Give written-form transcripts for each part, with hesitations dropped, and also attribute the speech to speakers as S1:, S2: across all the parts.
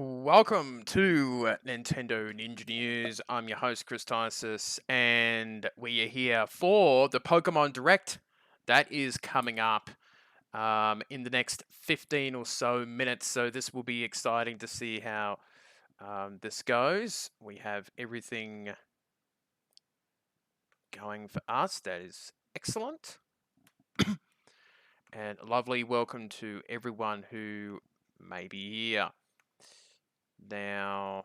S1: Welcome to Nintendo Ninja News. I'm your host, Chris Tysis, and we are here for the Pokemon Direct that is coming up in the next 15 or so minutes. So, this will be exciting to see how this goes. We have everything going for us. That is excellent. And a lovely welcome to everyone who may be here. Now,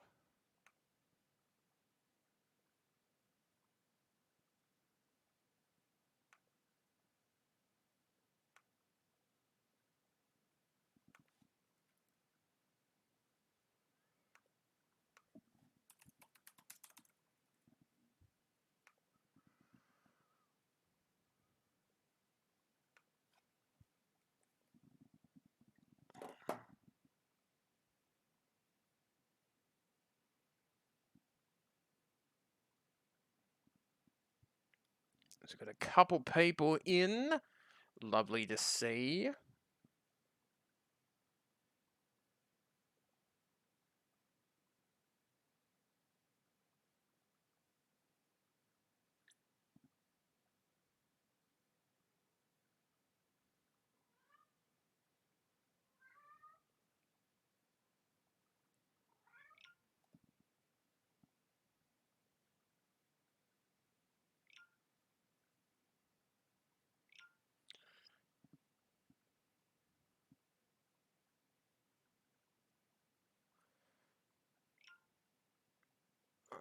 S1: we've got a couple people in. Lovely to see.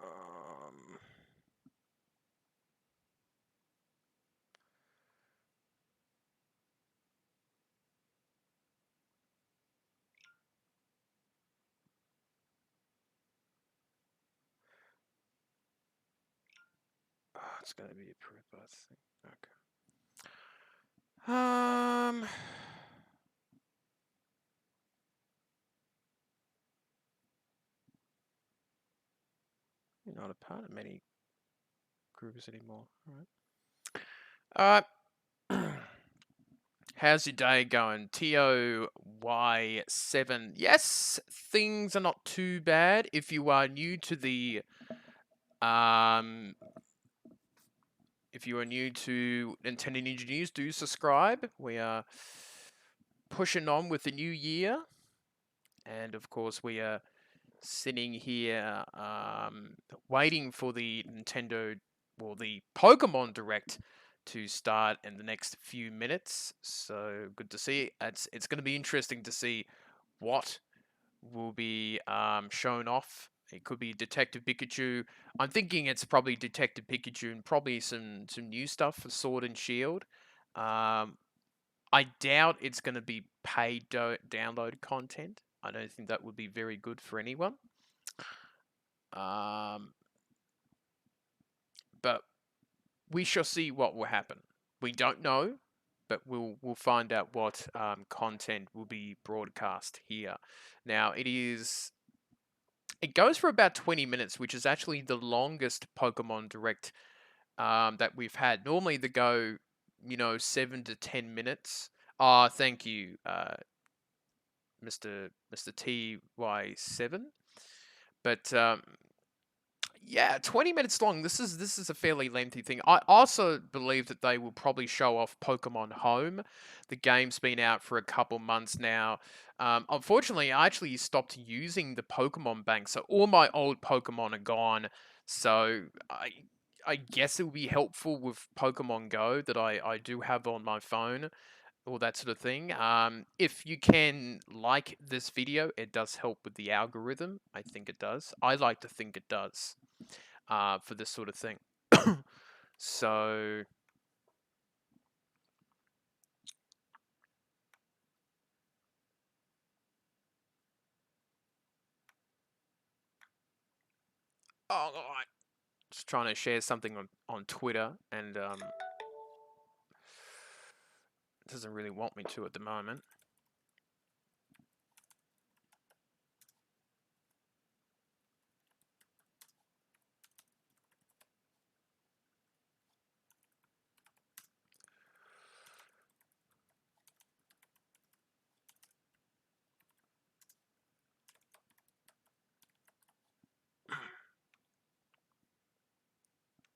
S1: Um, it's gonna be approved by thing. Okay. You're not a part of many groups anymore. All right. How's your day going? TOY7. Yes, things are not too bad. If you are new to the if you are new to Nintendo Ninja News, do subscribe. We are pushing on with the new year. And of course we are sitting here waiting for the Nintendo or the Pokemon Direct to start in the next few minutes. So good to see. It's going to be interesting to see what will be shown off. It could be Detective Pikachu. I'm thinking it's probably Detective Pikachu and probably some new stuff for Sword and Shield. Um, I doubt it's going to be paid download content. I don't think that would be very good for anyone. But we shall see what will happen. We don't know, but we'll find out what content will be broadcast here. Now it goes for about 20 minutes, which is actually the longest Pokemon Direct that we've had. Normally they go 7 to 10 minutes. Thank you, Mr. TY7. But yeah, 20 minutes long. This is a fairly lengthy thing. I also believe that they will probably show off Pokemon Home. The game's been out for a couple months now. Unfortunately, I actually stopped using the Pokemon Bank, so all my old Pokemon are gone. So I guess it will be helpful with Pokemon Go that I do have on my phone, all that sort of thing. If you can like this video, it does help with the algorithm. I think it does. I like to think it does for this sort of thing. So, oh, just trying to share something on Twitter, and It doesn't really want me to at the moment.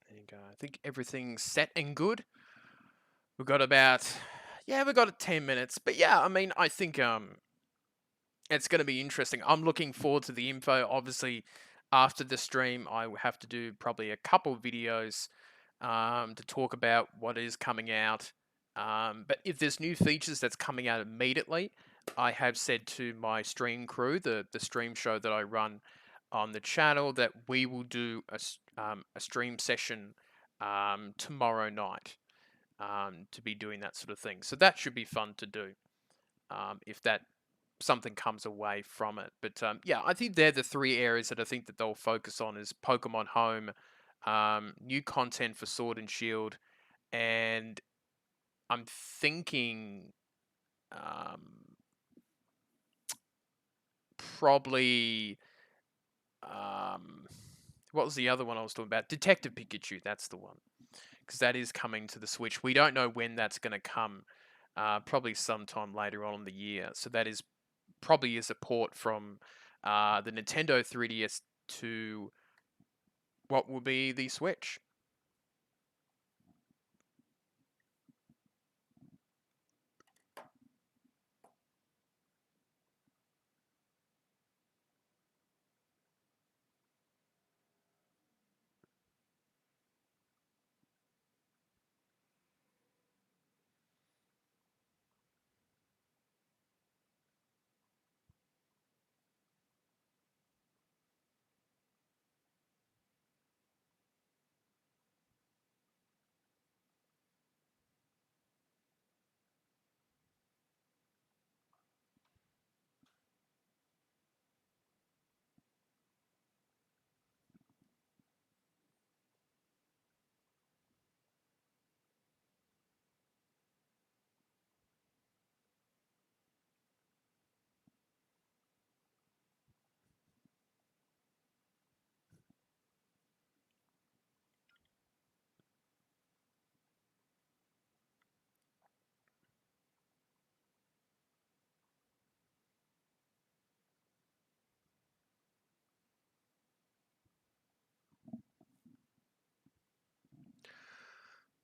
S1: There you go. I think everything's set and good. We've got about, yeah, we've got 10 minutes. But yeah, I mean, I think it's going to be interesting. I'm looking forward to the info. Obviously, after the stream, I will have to do probably a couple of videos to talk about what is coming out. But if there's new features that's coming out immediately, I have said to my stream crew, the stream show that I run on the channel, that we will do a stream session tomorrow night to be doing that sort of thing. So that should be fun to do if that something comes away from it. But yeah, I think they're the three areas that I think that they'll focus on is Pokemon Home, new content for Sword and Shield, and I'm thinking um, probably what was the other one I was talking about? Detective Pikachu. That's the one because that is coming to the Switch. We don't know when that's going to come. Probably sometime later on in the year. So that is probably a support from the Nintendo 3DS to what will be the Switch.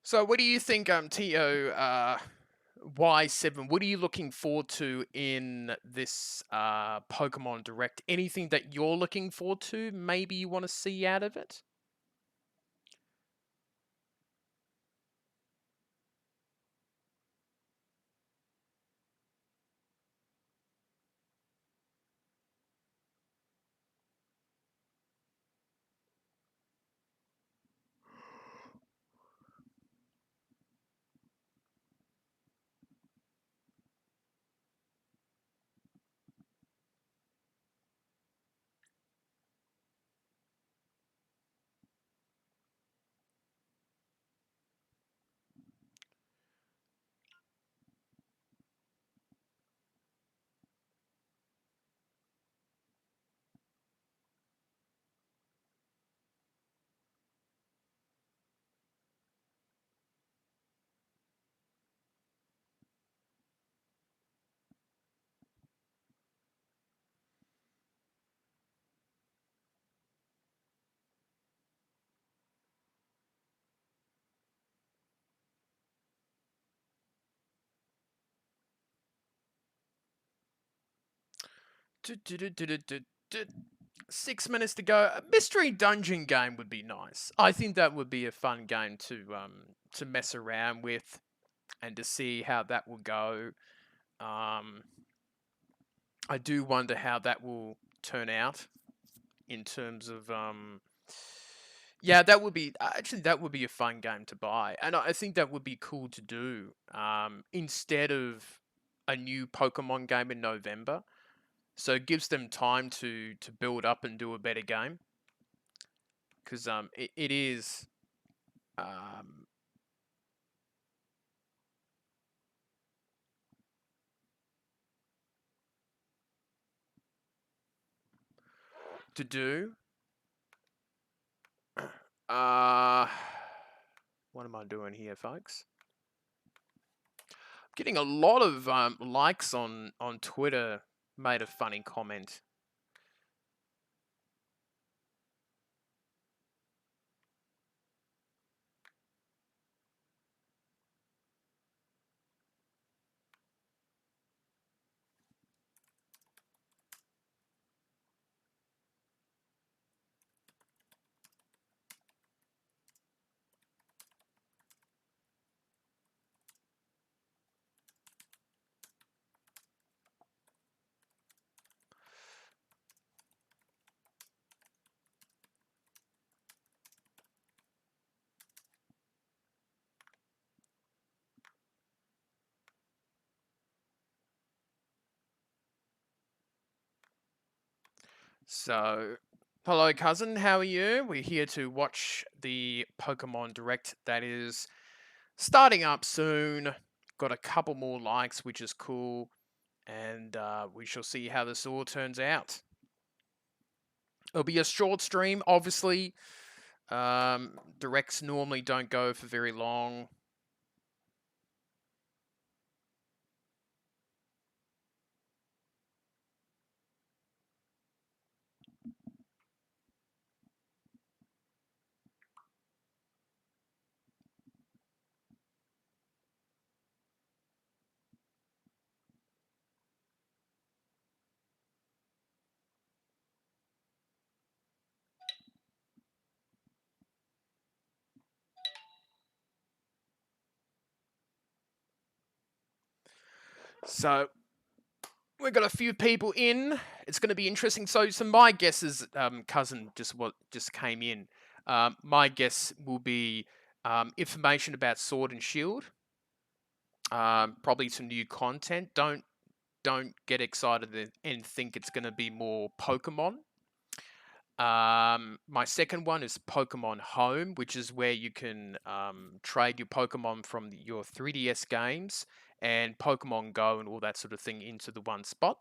S1: So, what do you think, To Y7? What are you looking forward to in this Pokemon Direct? Anything that you're looking forward to? Maybe you want to see out of it? Du- du- du- du- du- du- du- 6 minutes to go. A mystery dungeon game would be nice. I think that would be a fun game to mess around with and to see how that will go. Um, I do wonder how that will turn out in terms of yeah, that would be actually that would be a fun game to buy, and I think that would be cool to do instead of a new Pokemon game in November. So it gives them time to build up and do a better game because it is um to do. What am I doing here, folks? Getting a lot of likes on Twitter. Made a funny comment. So, hello, cousin. How are you? We're here to watch the Pokemon Direct that is starting up soon. Got a couple more likes, which is cool. And we shall see how this all turns out. It'll be a short stream, obviously. Directs normally don't go for very long. So we've got a few people in. It's going to be interesting. So my guess is cousin just came in. My guess will be information about Sword and Shield. Probably some new content. Don't get excited and think it's going to be more Pokemon. My second one is Pokemon Home, which is where you can trade your Pokemon from your 3DS games and Pokemon Go and all that sort of thing into the one spot.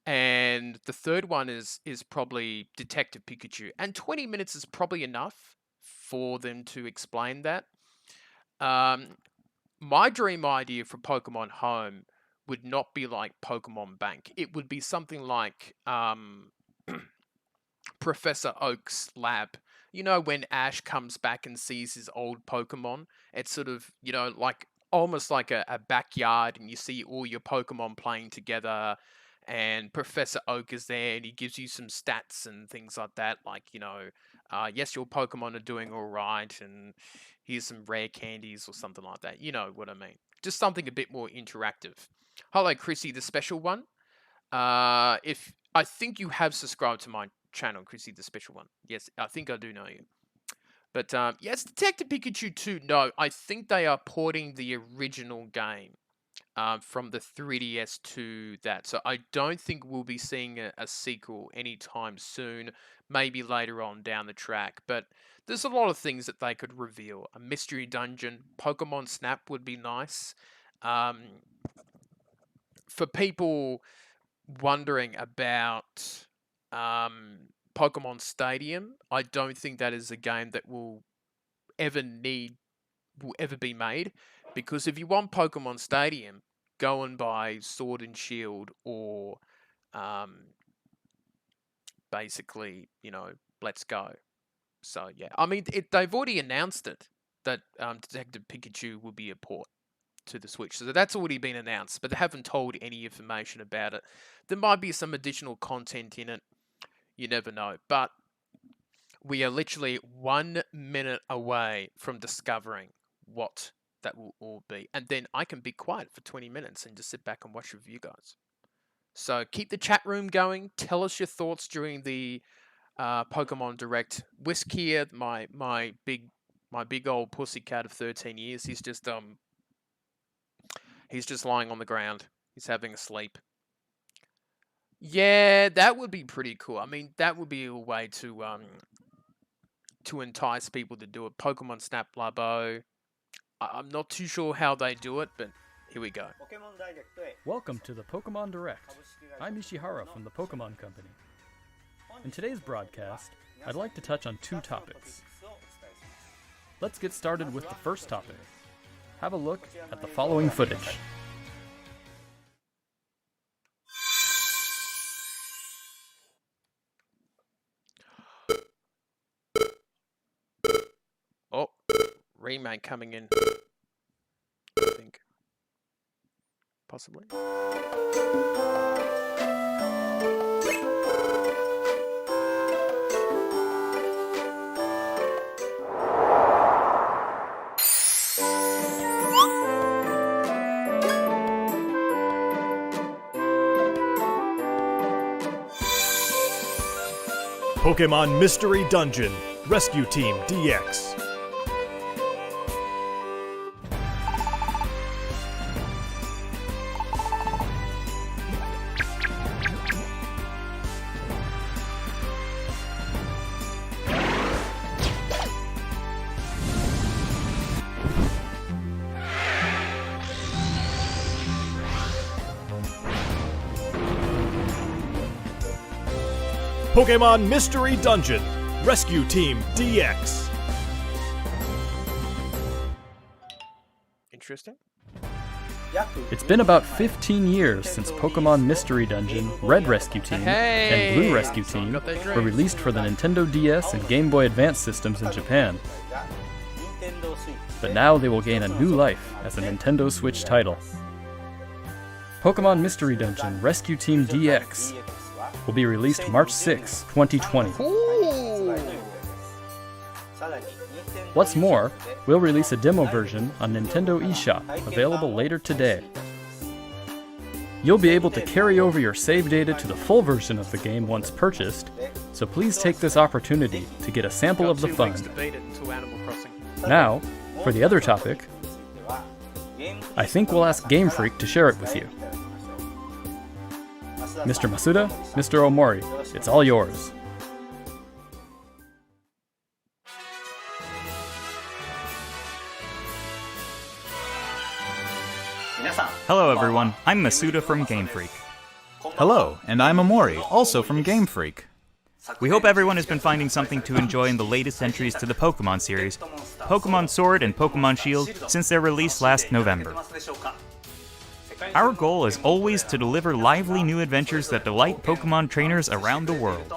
S1: And the third one is probably Detective Pikachu. And 20 minutes is probably enough for them to explain that. My dream idea for Pokemon Home would not be like Pokemon Bank. It would be something like Professor Oak's lab. You know, when Ash comes back and sees his old Pokemon, it's sort of, like almost like a backyard, and you see all your Pokemon playing together. And Professor Oak is there, and he gives you some stats and things like that. Like, yes, your Pokemon are doing all right, and here's some rare candies or something like that. You know what I mean? Just something a bit more interactive. Hello, Chrissy, the special one. If I think you have subscribed to my channel, Chrissy, the special one. Yes, I think I do know you. But yes, Detective Pikachu 2. No, I think they are porting the original game from the 3DS to that. So I don't think we'll be seeing a sequel anytime soon. Maybe later on down the track. But there's a lot of things that they could reveal. A mystery dungeon, Pokemon Snap would be nice. For people wondering about Pokemon Stadium, I don't think that is a game that will ever be made, because if you want Pokemon Stadium, go and buy Sword and Shield or basically, Let's Go. So yeah, I mean, they've already announced it that Detective Pikachu will be a port to the Switch. So that's already been announced, but they haven't told any information about it. There might be some additional content in it. You never know. But we are literally 1 minute away from discovering what that will all be. And then I can be quiet for 20 minutes and just sit back and watch with you guys. So keep the chat room going. Tell us your thoughts during the Pokemon Direct. Whisk here, my big old pussycat of 13 years. He's just lying on the ground. He's having a sleep. Yeah, that would be pretty cool. I mean, that would be a way to entice people to do it. Pokemon Snap Labo. I'm not too sure how they do it, but here we go.
S2: Welcome to the Pokemon Direct. I'm Ishihara from the Pokemon Company. In today's broadcast, I'd like to touch on two topics. Let's get started with the first topic. Have a look at the following footage.
S1: Oh, Rayman coming in. I think. Possibly.
S3: Pokemon Mystery Dungeon Rescue Team DX. Pokemon Mystery Dungeon Rescue Team DX.
S1: Interesting.
S2: It's been about 15 years since Pokemon Mystery Dungeon, Red Rescue Team, and Blue Rescue Team were released for the Nintendo DS and Game Boy Advance systems in Japan. But now they will gain a new life as a Nintendo Switch title. Pokemon Mystery Dungeon Rescue Team DX will be released March 6, 2020. What's more, we'll release a demo version on Nintendo eShop, available later today. You'll be able to carry over your save data to the full version of the game once purchased, so please take this opportunity to get a sample of the fun. Now, for the other topic, I think we'll ask Game Freak to share it with you. Mr. Masuda, Mr. Omori, it's all yours.
S4: Hello everyone, I'm Masuda from Game Freak.
S5: Hello, and I'm Omori, also from Game Freak.
S4: We hope everyone has been finding something to enjoy in the latest entries to the Pokemon series, Pokemon Sword and Pokemon Shield, since their release last November. Our goal is always to deliver lively new adventures that delight Pokemon trainers around the world.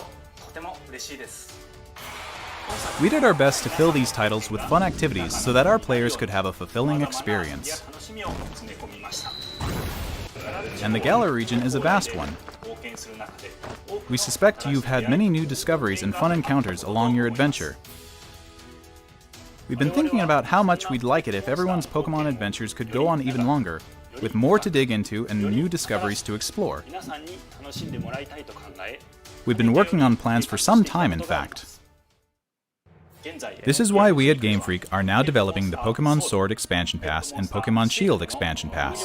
S5: We did our best to fill these titles with fun activities so that our players could have a fulfilling experience. And the Galar region is a vast one. We suspect you've had many new discoveries and fun encounters along your adventure. We've been thinking about how much we'd like it if everyone's Pokemon adventures could go on even longer, with more to dig into and new discoveries to explore. We've been working on plans for some time, in fact. This is why we at Game Freak are now developing the Pokemon Sword Expansion Pass and Pokemon Shield Expansion Pass.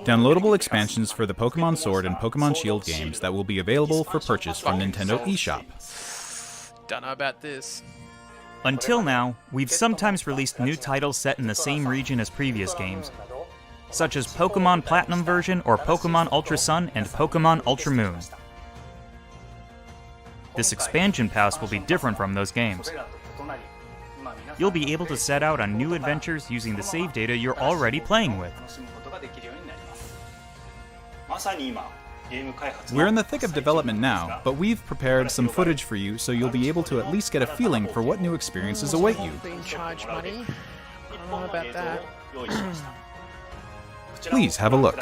S5: Downloadable expansions for the Pokemon Sword and Pokemon Shield games that will be available for purchase from Nintendo eShop.
S1: Don't know about this.
S4: Until now, we've sometimes released new titles set in the same region as previous games, such as Pokemon Platinum version or Pokemon Ultra Sun and Pokemon Ultra Moon. This expansion pass will be different from those games. You'll be able to set out on new adventures using the save data you're already playing with.
S5: We're in the thick of development now, but we've prepared some footage for you so you'll be able to at least get a feeling for what new experiences await you.
S1: Being charged money? I don't know about that.
S5: Please have a look.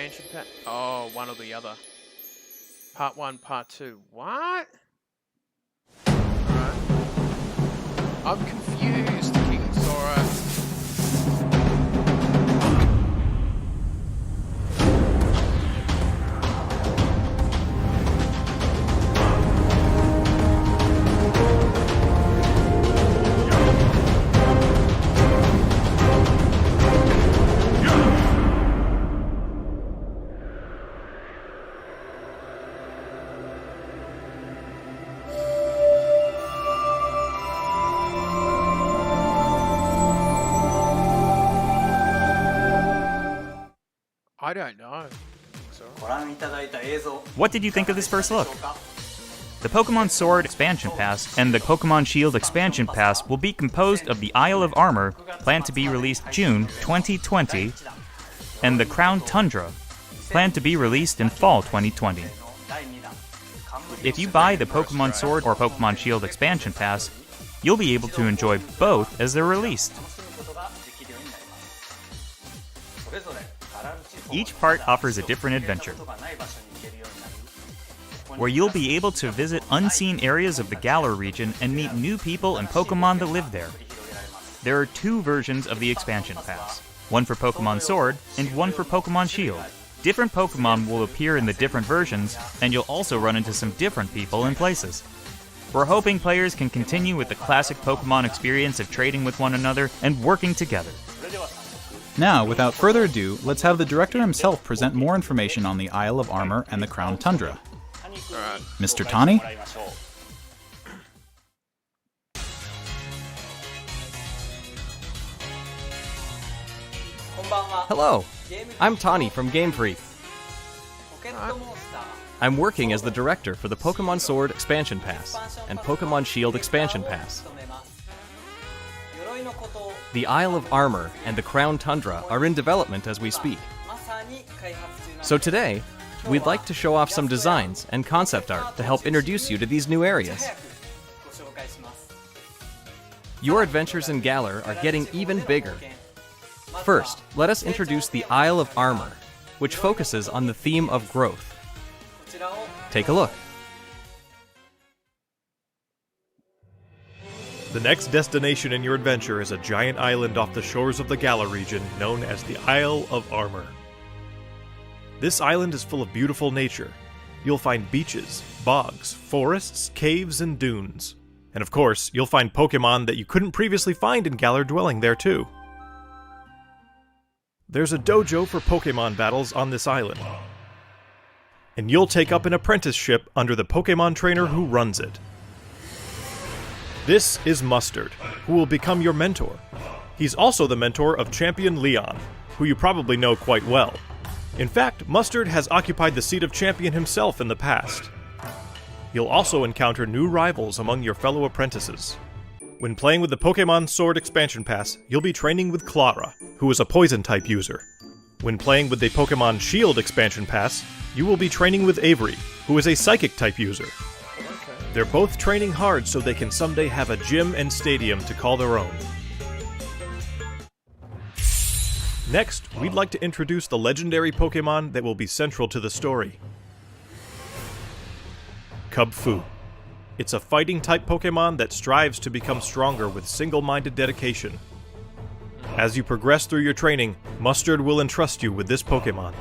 S1: expansion pack? Oh, one or the other. Part 1, Part 2. What? Alright. I'm confused, King Sora. I don't know. So.
S4: What did you think of this first look? The Pokemon Sword Expansion Pass and the Pokemon Shield Expansion Pass will be composed of the Isle of Armor, planned to be released June 2020, and the Crown Tundra, planned to be released in fall 2020. If you buy the Pokemon Sword or Pokemon Shield Expansion Pass, you'll be able to enjoy both as they're released. Each part offers a different adventure, where you'll be able to visit unseen areas of the Galar region and meet new people and Pokemon that live there. There are 2 versions of the Expansion Pass, one for Pokemon Sword and one for Pokemon Shield. Different Pokemon will appear in the different versions, and you'll also run into some different people and places. We're hoping players can continue with the classic Pokemon experience of trading with one another and working together.
S5: Now, without further ado, let's have the director himself present more information on the Isle of Armor and the Crown Tundra.
S1: Alright.
S5: Mr. Tani?
S6: Hello, I'm Tani from Game Freak. I'm working as the director for the Pokemon Sword Expansion Pass and Pokemon Shield Expansion Pass. The Isle of Armor and the Crown Tundra are in development as we speak. So today, we'd like to show off some designs and concept art to help introduce you to these new areas. Your adventures in Galar are getting even bigger. First, let us introduce the Isle of Armor, which focuses on the theme of growth. Take a look.
S3: The next destination in your adventure is a giant island off the shores of the Galar region known as the Isle of Armor. This island is full of beautiful nature. You'll find beaches, bogs, forests, caves, and dunes. And of course, you'll find Pokemon that you couldn't previously find in Galar dwelling there too. There's a dojo for Pokemon battles on this island. And you'll take up an apprenticeship under the Pokemon trainer who runs it. This is Mustard, who will become your mentor. He's also the mentor of Champion Leon, who you probably know quite well. In fact, Mustard has occupied the seat of Champion himself in the past. You'll also encounter new rivals among your fellow apprentices. When playing with the Pokemon Sword Expansion Pass, you'll be training with Clara, who is a Poison-type user. When playing with the Pokemon Shield Expansion Pass, you will be training with Avery, who is a Psychic-type user. They're both training hard so they can someday have a gym and stadium to call their own. Next, we'd like to introduce the legendary Pokemon that will be central to the story. Kubfu. It's a fighting-type Pokemon that strives to become stronger with single-minded dedication. As you progress through your training, Mustard will entrust you with this Pokemon.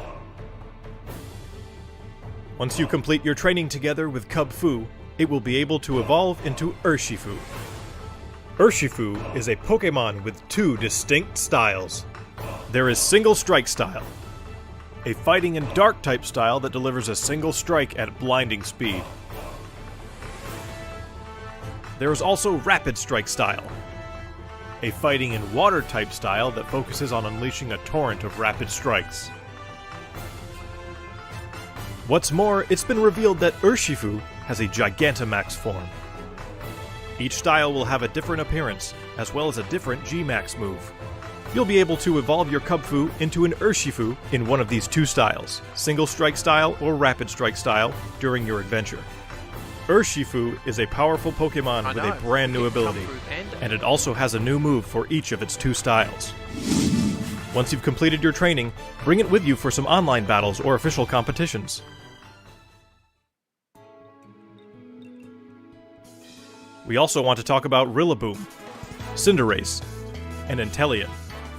S3: Once you complete your training together with Kubfu, it will be able to evolve into Urshifu. Urshifu is a Pokemon with 2 distinct styles. There is Single Strike style, a fighting and dark type style that delivers a single strike at blinding speed. There is also Rapid Strike style, a fighting and water type style that focuses on unleashing a torrent of rapid strikes. What's more, it's been revealed that Urshifu has a Gigantamax form. Each style will have a different appearance, as well as a different G-Max move. You'll be able to evolve your Kubfu into an Urshifu in one of these 2 styles, Single Strike style or Rapid Strike style, during your adventure. Urshifu is a powerful Pokemon with a brand new ability, and it also has a new move for each of its 2 styles. Once you've completed your training, bring it with you for some online battles or official competitions. We also want to talk about Rillaboom, Cinderace, and Inteleon,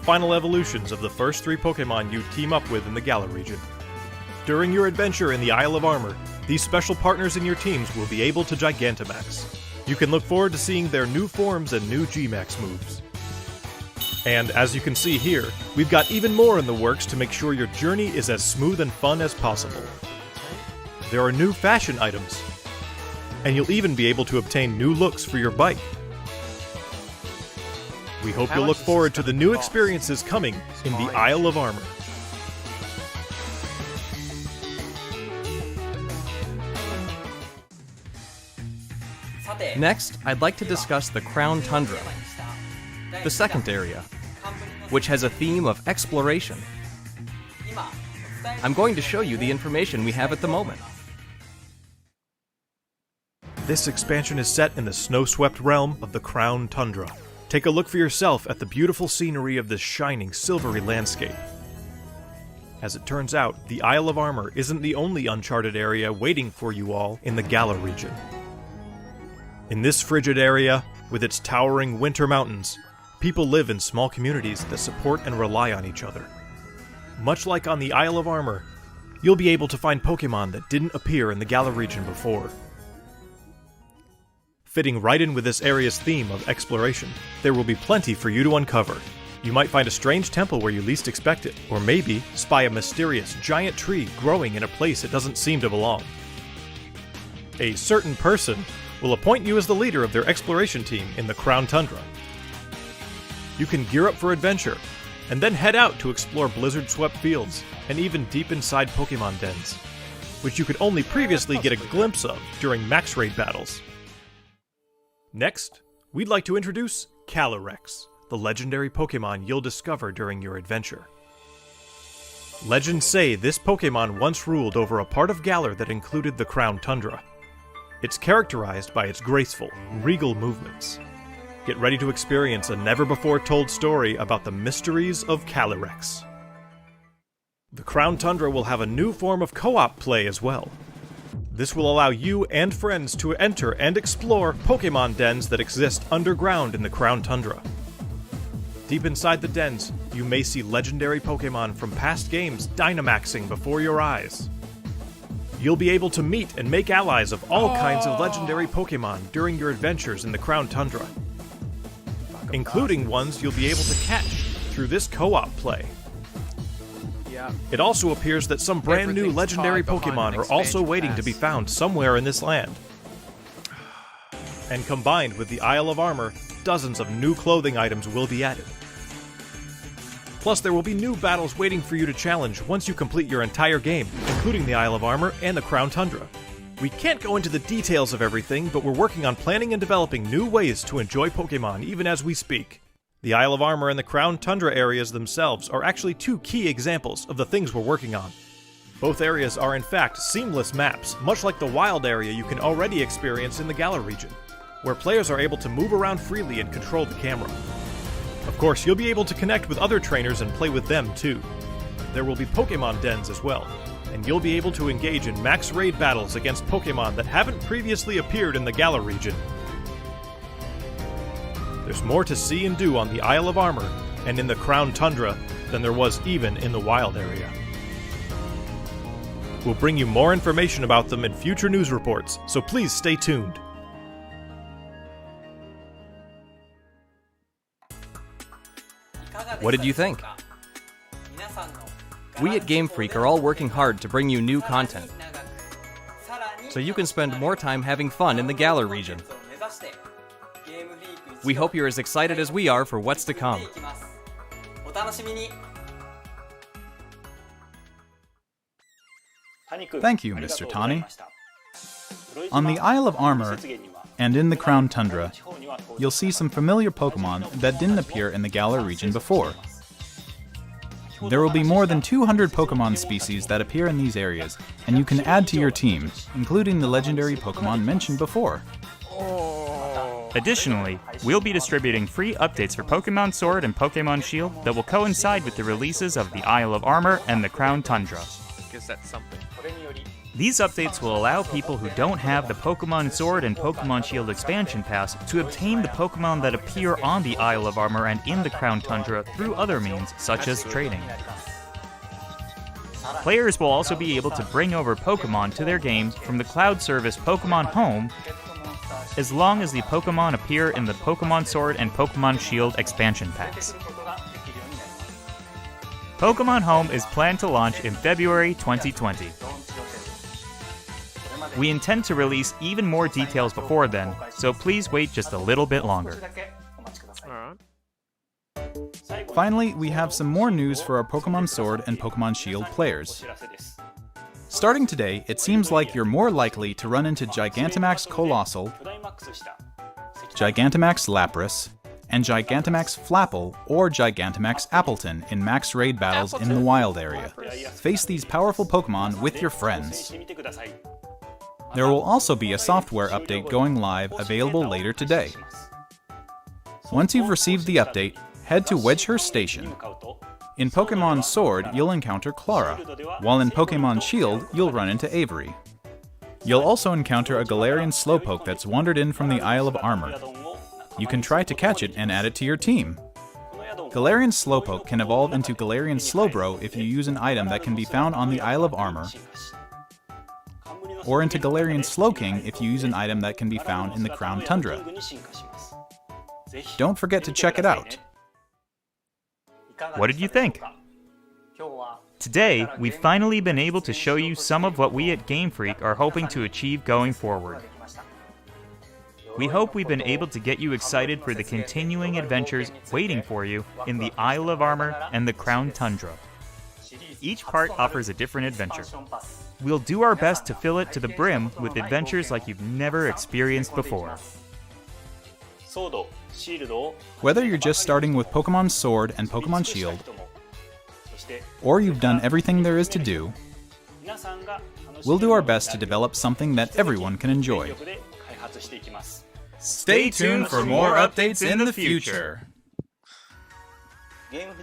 S3: final evolutions of the first 3 Pokemon you team up with in the Galar region. During your adventure in the Isle of Armor, these special partners in your teams will be able to Gigantamax. You can look forward to seeing their new forms and new G-Max moves. And as you can see here, we've got even more in the works to make sure your journey is as smooth and fun as possible. There are new fashion items, and you'll even be able to obtain new looks for your bike. We hope you'll look forward to the new experiences coming in the Isle of Armor.
S6: Next, I'd like to discuss the Crown Tundra, the second area, which has a theme of exploration. I'm going to show you the information we have at the moment.
S3: This expansion is set in the snow-swept realm of the Crown Tundra. Take a look for yourself at the beautiful scenery of this shining, silvery landscape. As it turns out, the Isle of Armor isn't the only uncharted area waiting for you all in the Galar region. In this frigid area, with its towering winter mountains, people live in small communities that support and rely on each other. Much like on the Isle of Armor, you'll be able to find Pokemon that didn't appear in the Galar region before. Fitting right in with this area's theme of exploration, there will be plenty for you to uncover. You might find a strange temple where you least expect it, or maybe spy a mysterious giant tree growing in a place it doesn't seem to belong. A certain person will appoint you as the leader of their exploration team in the Crown Tundra. You can gear up for adventure, and then head out to explore blizzard-swept fields, and even deep inside Pokemon dens, which you could only previously get a glimpse of during Max Raid battles. Next, we'd like to introduce Calyrex, the legendary Pokemon you'll discover during your adventure. Legends say this Pokemon once ruled over a part of Galar that included the Crown Tundra. It's characterized by its graceful, regal movements. Get ready to experience a never-before-told story about the mysteries of Calyrex. The Crown Tundra will have a new form of co-op play as well. This will allow you and friends to enter and explore Pokemon dens that exist underground in the Crown Tundra. Deep inside the dens, you may see legendary Pokemon from past games Dynamaxing before your eyes. You'll be able to meet and make allies of all kinds of legendary Pokemon during your adventures in the Crown Tundra, including ones you'll be able to catch through this co-op play. It also appears that some brand new legendary Pokemon are also waiting to be found somewhere in this land. And combined with the Isle of Armor, dozens of new clothing items will be added. Plus, there will be new battles waiting for you to challenge once you complete your entire game, including the Isle of Armor and the Crown Tundra. We can't go into the details of everything, but we're working on planning and developing new ways to enjoy Pokemon even as we speak. The Isle of Armor and the Crown Tundra areas themselves are actually 2 key examples of the things we're working on. Both areas are in fact seamless maps, much like the wild area you can already experience in the Galar region, where players are able to move around freely and control the camera. Of course, you'll be able to connect with other trainers and play with them too. There will be Pokemon dens as well, and you'll be able to engage in max raid battles against Pokemon that haven't previously appeared in the Galar region. There's more to see and do on the Isle of Armor and in the Crown Tundra than there was even in the wild area. We'll bring you more information about them in future news reports, so please stay tuned.
S6: What did you think? We at Game Freak are all working hard to bring you new content, so you can spend more time having fun in the Galar region. We hope you're as excited as we are for what's to come.
S5: Thank you, Mr. Tani. On the Isle of Armor and in the Crown Tundra, you'll see some familiar Pokemon that didn't appear in the Galar region before. There will be more than 200 Pokemon species that appear in these areas, and you can add to your team, including the legendary Pokemon mentioned before.
S4: Additionally, we'll be distributing free updates for Pokemon Sword and Pokemon Shield that will coincide with the releases of the Isle of Armor and the Crown Tundra.
S1: Guess that's something.
S4: These updates will allow people who don't have the Pokemon Sword and Pokemon Shield expansion pass to obtain the Pokemon that appear on the Isle of Armor and in the Crown Tundra through other means, such as trading. Players will also be able to bring over Pokemon to their games from the cloud service Pokemon Home, as long as the Pokemon appear in the Pokemon Sword and Pokemon Shield expansion packs. Pokemon Home is planned to launch in February 2020. We intend to release even more details before then, so please wait just a little bit longer.
S1: Alright.
S5: Finally, we have some more news for our Pokemon Sword and Pokemon Shield players. Starting today, it seems like you're more likely to run into Gigantamax Colossal, Gigantamax Lapras, and Gigantamax Flapple or Gigantamax Appleton in max raid battles in the wild area. Face these powerful Pokemon with your friends. There will also be a software update going live available later today. Once you've received the update, head to Wedgehurst Station. In Pokemon Sword, you'll encounter Clara, while in Pokemon Shield, you'll run into Avery. You'll also encounter a Galarian Slowpoke that's wandered in from the Isle of Armor. You can try to catch it and add it to your team. Galarian Slowpoke can evolve into Galarian Slowbro if you use an item that can be found on the Isle of Armor, or into Galarian Slowking if you use an item that can be found in the Crown Tundra. Don't forget to check it out.
S4: What did you think? Today, we've finally been able to show you some of what we at Game Freak are hoping to achieve going forward. We hope we've been able to get you excited for the continuing adventures waiting for you in the Isle of Armor and the Crown Tundra. Each part offers a different adventure. We'll do our best to fill it to the brim with adventures like you've never experienced before.
S5: Whether you're just starting with Pokemon Sword and Pokemon Shield, or you've done everything there is to do, we'll do our best to develop something that everyone can enjoy.
S4: Stay tuned for more updates in the future.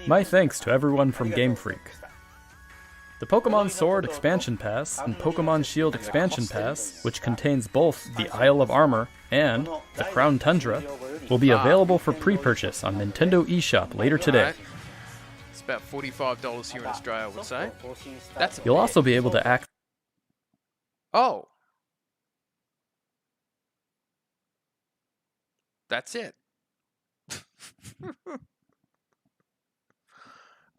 S2: My thanks to everyone from Game Freak. The Pokemon Sword Expansion Pass and Pokemon Shield Expansion Pass, which contains both the Isle of Armor and the Crown Tundra, will be available for pre-purchase on Nintendo eShop later today.
S1: Alright. It's about $45 here in Australia, I would say. That's
S2: You'll also be able to
S1: Oh. That's it.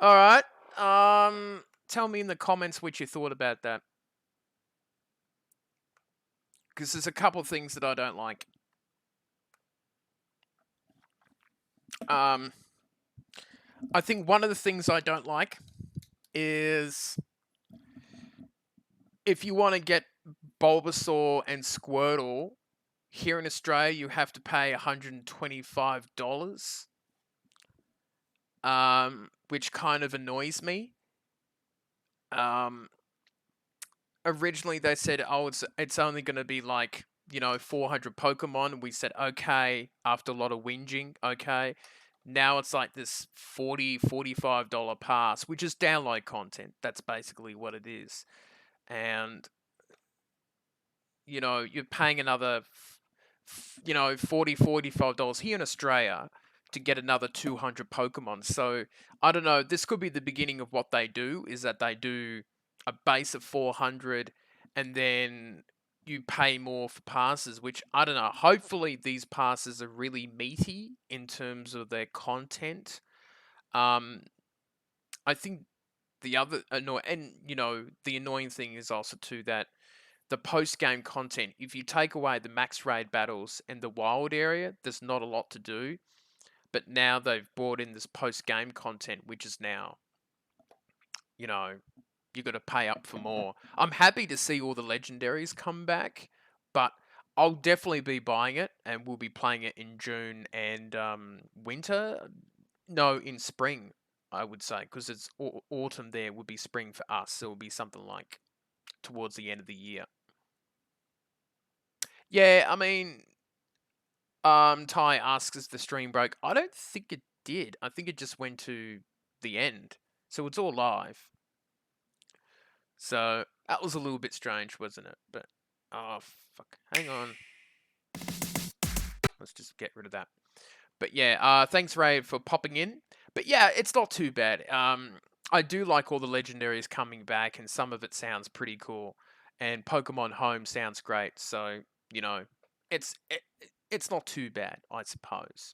S1: Alright. Tell me in the comments what you thought about that. Because there's a couple of things that I don't like. I think one of the things I don't like is if you want to get Bulbasaur and Squirtle here in Australia, you have to pay $125, which kind of annoys me. Originally they said, oh, it's only going to be like, 400 Pokemon. And we said, okay, after a lot of whinging, okay. Now it's like this $40, $45 pass, which is download content. That's basically what it is. And, you're paying another, $40, $45 here in Australia to get another 200 Pokemon. So, I don't know, this could be the beginning of what they do, is that they do a base of 400 and then you pay more for passes, which, I don't know, hopefully these passes are really meaty in terms of their content. I think the other the annoying thing is also too that the post-game content, if you take away the max raid battles and the wild area, there's not a lot to do. But now they've brought in this post-game content, which is now, you've got to pay up for more. I'm happy to see all the legendaries come back, but I'll definitely be buying it, and we'll be playing it in June and winter. No, in spring, I would say, because it's autumn there, would be spring for us. So it would be something like towards the end of the year. Yeah, I mean, Ty asks if the stream broke. I don't think it did. I think it just went to the end. So it's all live. So that was a little bit strange, wasn't it? But, oh, fuck. Hang on. Let's just get rid of that. But yeah, thanks, Ray, for popping in. But yeah, it's not too bad. I do like all the legendaries coming back, and some of it sounds pretty cool. And Pokemon Home sounds great. So, you know, it's not too bad, I suppose.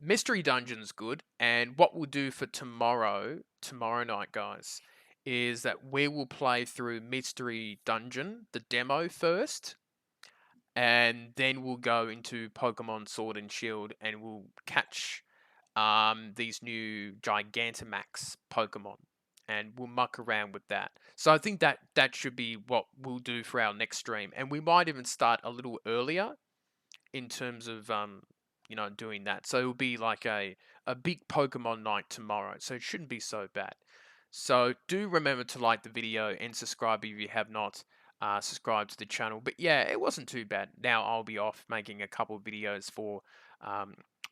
S1: Mystery Dungeon's good, and what we'll do for tomorrow night, guys, is that we will play through Mystery Dungeon, the demo first, and then we'll go into Pokemon Sword and Shield, and we'll catch these new Gigantamax Pokemon, and we'll muck around with that. So I think that should be what we'll do for our next stream, and we might even start a little earlier in terms of you know, doing that. So it'll be like a big Pokemon night tomorrow, so it shouldn't be so bad. So do remember to like the video and subscribe if you have not subscribed to the channel. But yeah, it wasn't too bad. Now I'll be off making a couple of videos for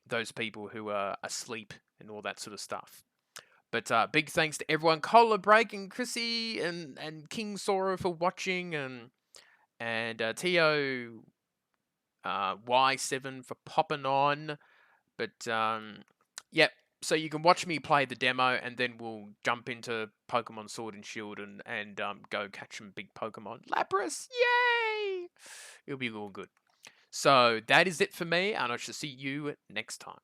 S1: those people who are asleep and all that sort of stuff. But big thanks to everyone, Cola Break and Chrissy and King Sora for watching, and Tio Y7 for popping on. But yep. So you can watch me play the demo, and then we'll jump into Pokemon Sword and Shield and go catch some big Pokemon. Lapras, yay! It'll be all good. So that is it for me, and I shall see you next time.